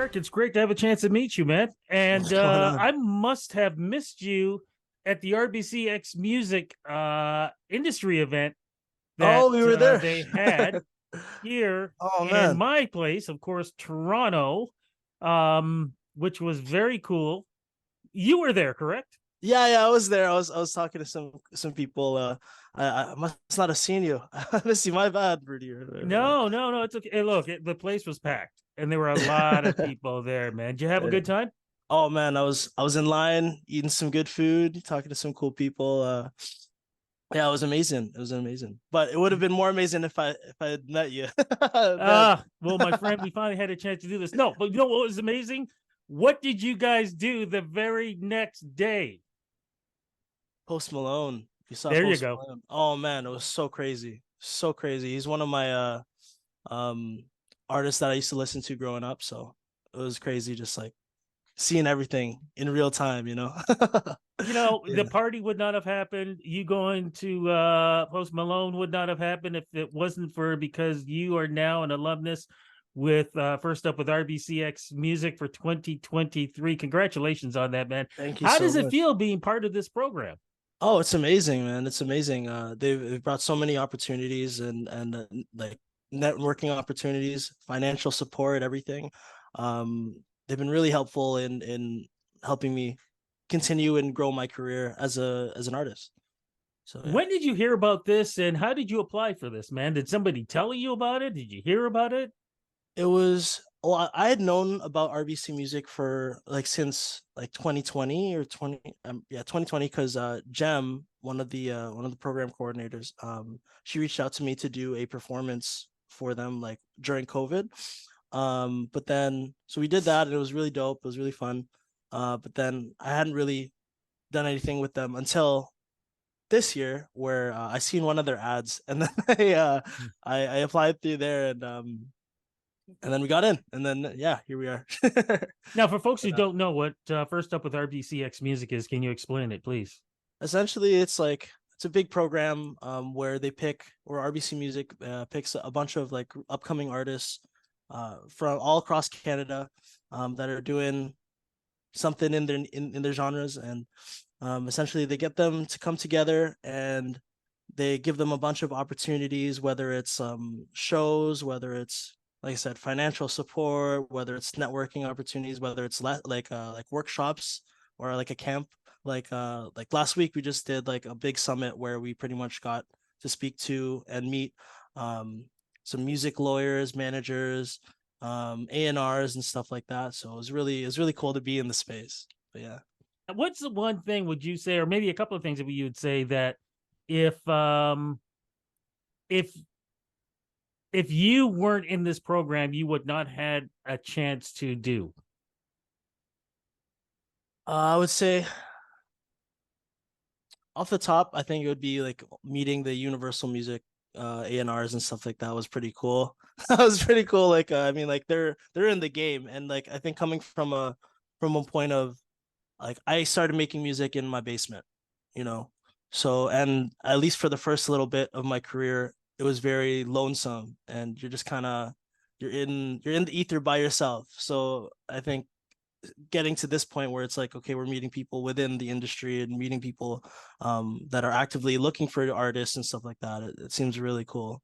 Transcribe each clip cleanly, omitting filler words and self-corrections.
Eric, it's great to have a chance to meet you, man. And What's going I on? must have missed you at the RBCX Music industry event that Oh, we were there. they had here Oh in man. my place, of course, Toronto, which was very cool. You were there, correct? Yeah, I was there. I was talking to some people. I must not have seen you. I missed you. My bad, Rudy. No, no, no, it's okay. Hey, look, the place was packed, and there were a lot of people there, man. Did you have a Yeah. good time? Oh man, I was in line eating some good food, talking to some cool people. Yeah, it was amazing. It was amazing. But it would have been more amazing if I had met you. Man. Well, my friend, we finally had a chance to do this. No, but you know what was amazing? What did you guys do the very next day? Post Malone. You saw There you Post go. Malone. Oh man, it was so crazy. So crazy. He's one of my um artists that I used to listen to growing up. So it was crazy just like seeing everything in real time, you know? You know, Yeah. the party would not have happened. You going to Post Malone would not have happened if it wasn't for because you are now an alumnus with first up with RBCX Music for 2023. Congratulations on that, man. Thank you How so does it much. feel being part of this program? Oh, it's amazing, man. It's amazing. They've brought so many opportunities and like networking opportunities, financial support, everything. They've been really helpful in helping me continue and grow my career as an artist. So yeah. When did you hear about this and how did you apply for this, man? Did somebody tell you about it? Did you hear about it? It was well, I had known about RBC Music for like since like 2020 or 20 yeah 2020 because Jem, one of the program coordinators, she reached out to me to do a performance for them like during COVID. But then so we did that and it was really dope. It was really fun. But then I hadn't really done anything with them until this year where I seen one of their ads and then I applied through there and then we got in, and then yeah, here we are. Now, for folks who But, don't know what First Up with RBCX Music is, can you explain it, please? essentially, it's a big program where they pick or RBC Music picks a bunch of like upcoming artists from all across Canada that are doing something in their genres, and essentially they get them to come together and they give them a bunch of opportunities, whether it's shows, whether it's like I said, financial support, whether it's networking opportunities, whether it's like workshops or like a camp. Like last week we just did like a big summit where we pretty much got to speak to and meet um some music lawyers, managers, A&Rs and stuff like that. So it was really cool to be in the space. But yeah. What's the one thing would you say, or maybe a couple of things that you would say that if um if if you weren't in this program, you would not had a chance to do? I would say off the top, I think it would be like meeting the Universal Music A&Rs and stuff like that was pretty cool. That was pretty cool. Like I mean, like they're in the game, and like I think coming from a point of like I started making music in my basement, you know. So and at least for the first little bit of my career, it was very lonesome, and you're just kind of you're in the ether by yourself. So I think getting to this point where it's like okay we're meeting people within the industry and meeting people that are actively looking for artists and stuff like that it seems really cool.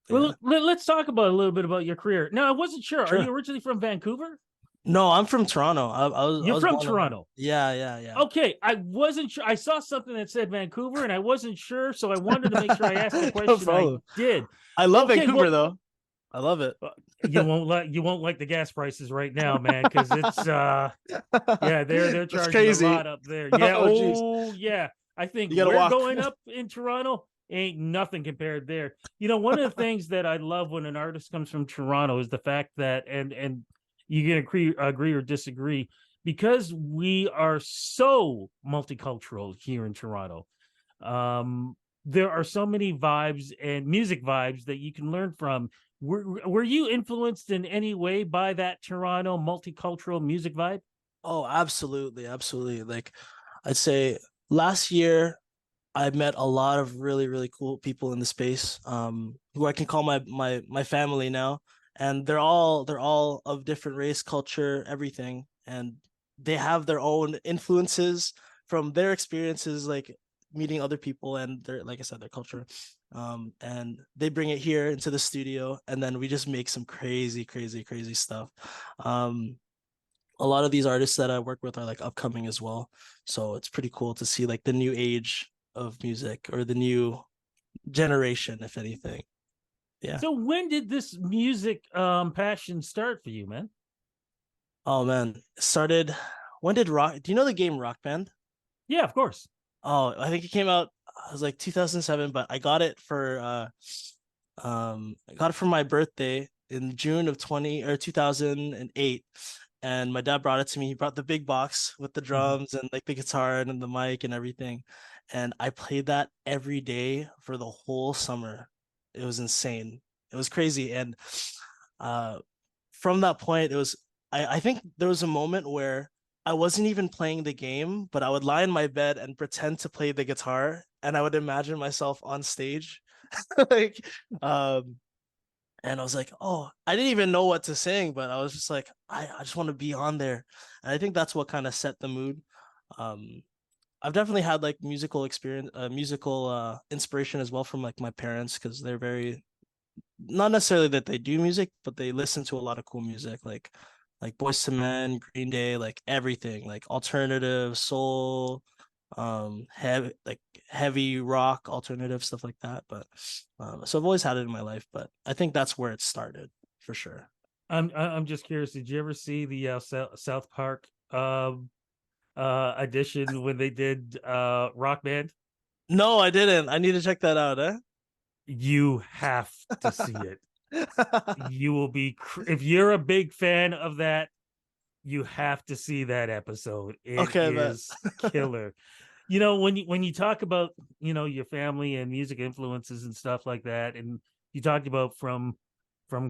But yeah. Well, let's talk about a little bit about your career. Now, I wasn't sure. Are you Sure. originally from Vancouver? No, I'm from Toronto. I You're was from born and Toronto. yeah. Okay, I wasn't sure. I saw something that said Vancouver, and I wasn't sure, so I wanted to make sure I asked the No question. I problem. did. I love Okay, Vancouver well, though. I love it. you won't like the gas prices right now, man, because it's yeah, they're That's charging a crazy. lot up there. Yeah, Oh geez, oh yeah. I think you gotta we're walk. going up in Toronto ain't nothing compared there. You know, one of the things that I love when an artist comes from Toronto is the fact that and you can agree or disagree because we are so multicultural here in Toronto. Um, there are so many vibes and music vibes that you can learn from. Were you influenced in any way by that Toronto multicultural music vibe? Oh, absolutely. Like I'd say last year I met a lot of really cool people in the space who I can call my family now. and they're all of different race, culture, everything, and they have their own influences from their experiences, like meeting other people and their, like I said, their culture. And they bring it here into the studio, and then we just make some crazy, crazy, crazy stuff. Um, a lot of these artists that I work with are like upcoming as well. So it's pretty cool to see like the new age of music, or the new generation, if anything. Yeah. So when did this music passion start for you, man? Oh man. Started when did Rock do you know the game Rock Band? Yeah, of course. Oh, I think it came out, it was like 2007, but I got it for I got it for my birthday in June of 20 or 2008. And my dad brought it to me. He brought the big box with the Mhm. drums and like the guitar and the mic and everything. And I played that every day for the whole summer. It was insane. It was crazy. And uh from that point, it was I think there was a moment where I wasn't even playing the game, but I would lie in my bed and pretend to play the guitar, and I would imagine myself on stage. like um and I was like, oh, I didn't even know what to sing, but I was just like, I just want to be on there. And I think that's what kind of set the mood. Um, I've definitely had like musical experience, musical inspiration as well from like my parents, because they're very, not necessarily that they do music, but they listen to a lot of cool music, like Boyz II Men, Green Day, like everything, like alternative, soul, heavy, like heavy rock, alternative stuff like that. But so I've always had it in my life, but I think that's where it started for sure. I'm just curious. Did you ever see the South Park edition when they did Rock Band? No, I didn't. I need to check that out, eh? You have to see it. You will be if you're a big fan of that, you have to see that episode. It Okay, but is killer. When you talk about your family and music influences and stuff like that, and you talked about from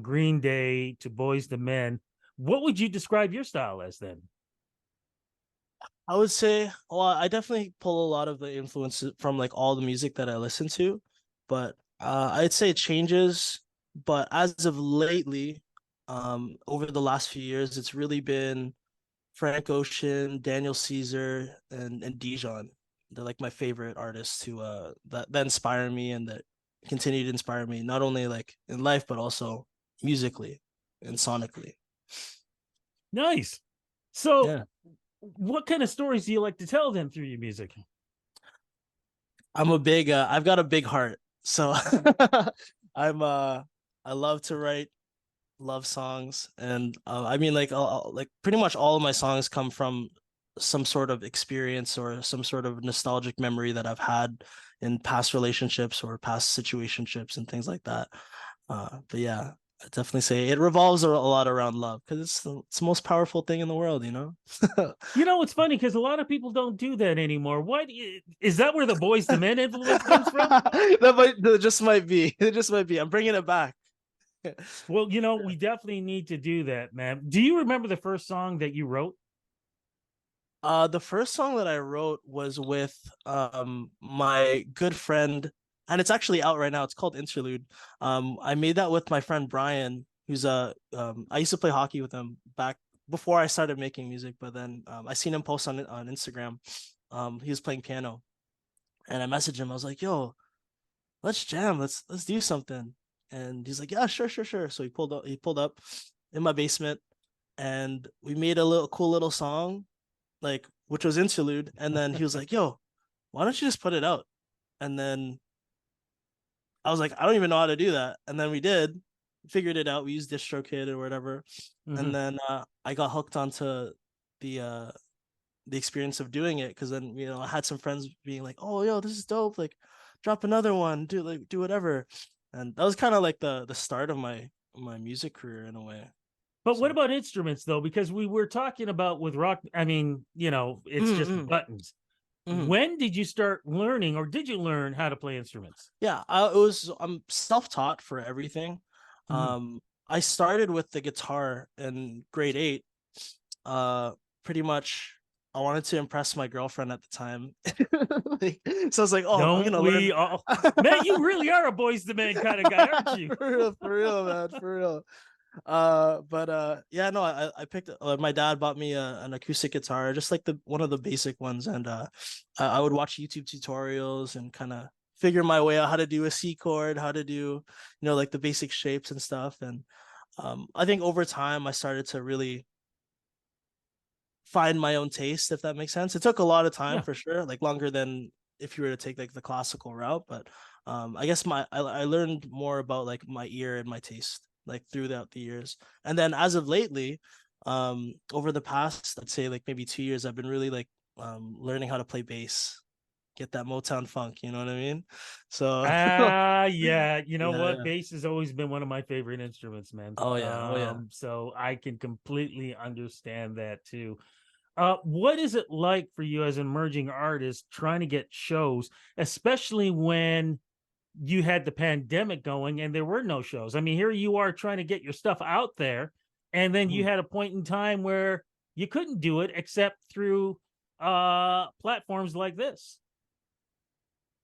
Green Day to Boys to Men, what would you describe your style as then? I would say, well, I definitely pull a lot of the influences from like all the music that I listen to, but I'd say it changes. But as of lately, over the last few years, it's really been Frank Ocean, Daniel Caesar, and Dijon. They're like my favorite artists who that inspire me and that continue to inspire me, not only like in life but also musically and sonically. Nice. So Yeah. what kind of stories do you like to tell them through your music? I'm a big I've got a big heart. So I'm I love to write love songs, and I mean like pretty much all of my songs come from some sort of experience or some sort of nostalgic memory that I've had in past relationships or past situationships and things like that. But yeah, I definitely say it revolves a lot around love, because it's the most powerful thing in the world, you know? It's funny because a lot of people don't do that anymore. Is that where the Boys to Men influence comes from? That just might be. It just might be. I'm bringing it back. Well, we definitely need to do that, man. Do you remember the first song that you wrote? The first song that I wrote was with my good friend, and it's actually out right now. It's called Interlude. I made that with my friend Brian, who's I used to play hockey with him back before I started making music, but then I seen him post on Instagram. He was playing piano, and I messaged him. I was like, "Yo, let's jam. Let's do something." And he's like, "Yeah, sure, sure, sure." So he pulled up in my basement, and we made a little cool little song, like, which was Interlude. And then he was like, "Yo, why don't you just put it out?" And then I was like, "I don't even know how to do that." And then we did, figured it out. We used DistroKid or whatever. Mm-hmm. And then I got hooked onto the uh the experience of doing it, because then I had some friends being like, "Oh, yo, this is dope. Like, drop another one. Do whatever." And that was kind of like the start of my music career in a way. But what So. about instruments though? Because we were talking about with rock, I mean, it's just Mm-hmm. buttons. Mm-hmm. When did you start learning, or did you learn how to play instruments? Yeah, I'm self-taught for everything. Mm-hmm. I started with the guitar in grade 8. Uh, Pretty much I wanted to impress my girlfriend at the time. Like, so I was like, "Oh, I'm Don't gonna learn." we all, man? You really are a Boys to Men kind of guy, aren't you? For real, man, for real. Yeah, no, I picked my dad bought me an acoustic guitar, just like the one of the basic ones, and I would watch YouTube tutorials and kind of figure my way out how to do a C chord, how to do, like the basic shapes and stuff. And I think over time I started to really find my own taste, if that makes sense. It took a lot of time Yeah. for sure, like longer than if you were to take like the classical route, but I guess I learned more about like my ear and my taste like throughout the years. And then as of lately, over the past, I'd say like maybe 2 years, I've been really like learning how to play bass, get that Motown funk, you know what I mean? So Yeah, you know yeah, what? yeah. Bass has always been one of my favorite instruments, man. Oh yeah, oh yeah. So I can completely understand that too. What is it like for you as an emerging artist trying to get shows, especially when you had the pandemic going and there were no shows? I mean, here you are trying to get your stuff out there, and then you Mhm. had a point in time where you couldn't do it except through platforms like this.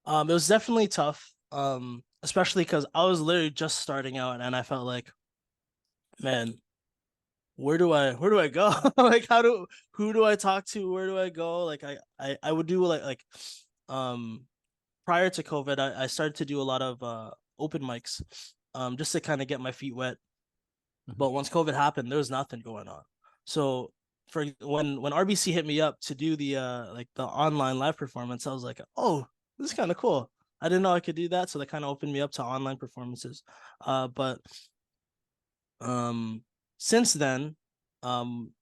It was definitely tough. Especially because I was literally just starting out and I felt like, man, where do I go? Like who do I talk to? Where do I go? Like I would do um prior to COVID, I started to do a lot of open mics just to kind of get my feet wet. Mhm. But once COVID happened, there was nothing going on. So for when RBC hit me up to do the like the online live performance, I was like, oh, this is kind of cool. I didn't know I could do that, so they kind of opened me up to online performances. But since then,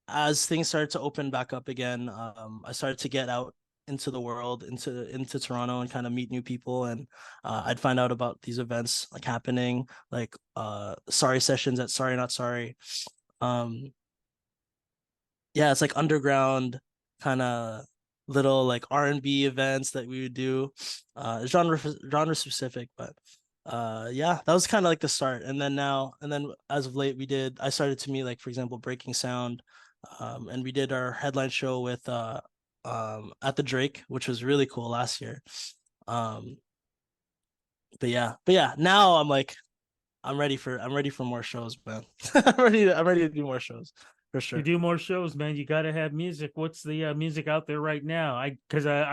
as things started to open back up again, I started to get out into the world, into Toronto, and kind of meet new people. And I'd find out about these events like happening, like sorry sessions at Sorry Not Sorry. Um, yeah, it's like underground kind of little like R&B events that we would do, genre specific, but yeah, that was kind of like the start. And then as of late I started to meet, like, for example, Breaking Sound, and we did our headline show with at the Drake, which was really cool last year. um but yeah, now I'm like, I'm ready for more shows, man. I'm ready to do more shows for To sure. do more shows, man, you got to have music. What's the music out there right now? I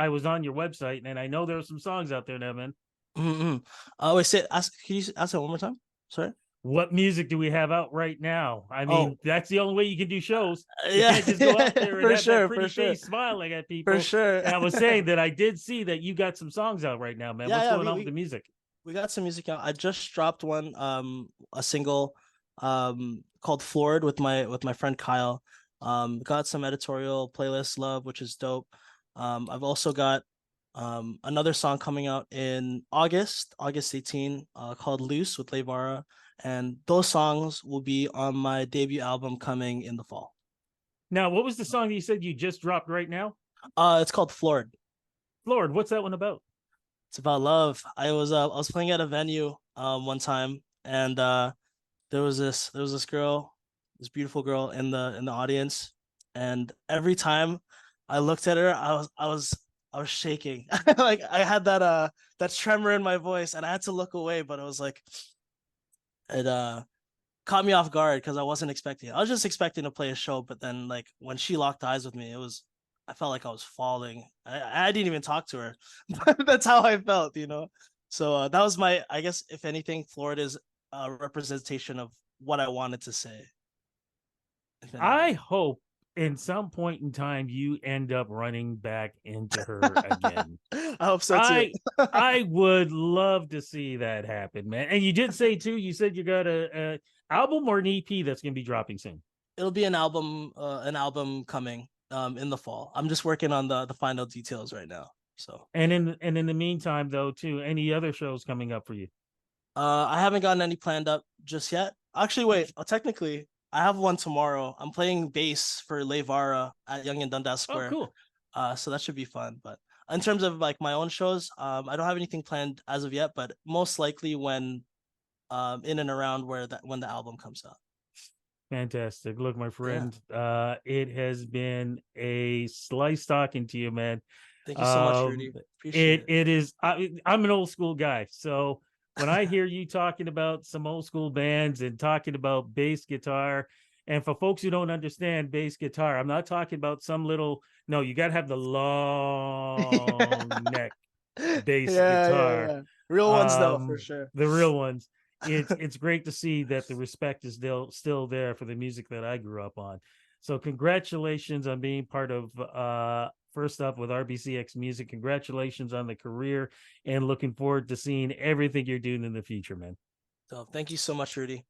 was on your website and I know there are some songs out there now, man. Mm-hmm. Wait, can you ask that one more time? Sorry. What music do we have out right now? I Oh, mean, that's the only way you can do shows. You yeah, can't just go out there and for have that sure, for pretty sure, face smiling at for people. sure. And I was saying that I did see that you got some songs out right now, man. Yeah, What's yeah. going We, on with we the music? we got some music out. I just dropped one, a single, called "Floored" with my friend Kyle. Got some editorial playlist love, which is dope. I've also got another song coming out in August 18, called "Loose" with Levara, and those songs will be on my debut album coming in the fall. Now, what was the song that you said you just dropped right now? It's called "Floored." Lord, what's that one about? It's about love. I was playing at a venue one time, and there was this girl, this beautiful girl in the audience, and every time I looked at her, I was shaking. Like I had that tremor in my voice, and I had to look away, but it was like it caught me off guard because I wasn't expecting it. I was just expecting to play a show, but then like when she locked eyes with me, I felt like I was falling. I didn't even talk to her. That's how I felt. So that was I guess if anything, Florida's a representation of what I wanted to say. If I anything. hope in some point in time you end up running back into her again. I hope so too. I I would love to see that happen, man. And you did say too, you said you got a album or an EP that's gonna be dropping soon. It'll be an album coming in the fall. I'm just working on the final details right now. So And in the meantime, though, too, any other shows coming up for you? I haven't gotten any planned up just yet. Actually, wait. Technically, I have one tomorrow. I'm playing bass for Levara at Yonge and Dundas Oh, Square. cool. So that should be fun. But in terms of like my own shows, I don't have anything planned as of yet. But most likely when in and around when the album comes out. Fantastic. Look, my Yeah. friend, it has been a slice talking to you, man. Thank you so much, Um, Rudy. Appreciate it it. it is. I'm an old school guy, so when I hear you talking about some old school bands and talking about bass guitar, and for folks who don't understand bass guitar, I'm not talking about some little, no, you got to have the long neck bass guitar. Yeah. Real ones though, for um sure. the real ones. It's great to see that the respect is still there for the music that I grew up on. So congratulations on being part of first up with RBCX Music. Congratulations on the career, and looking forward to seeing everything you're doing in the future, man. So thank you so much, Rudy.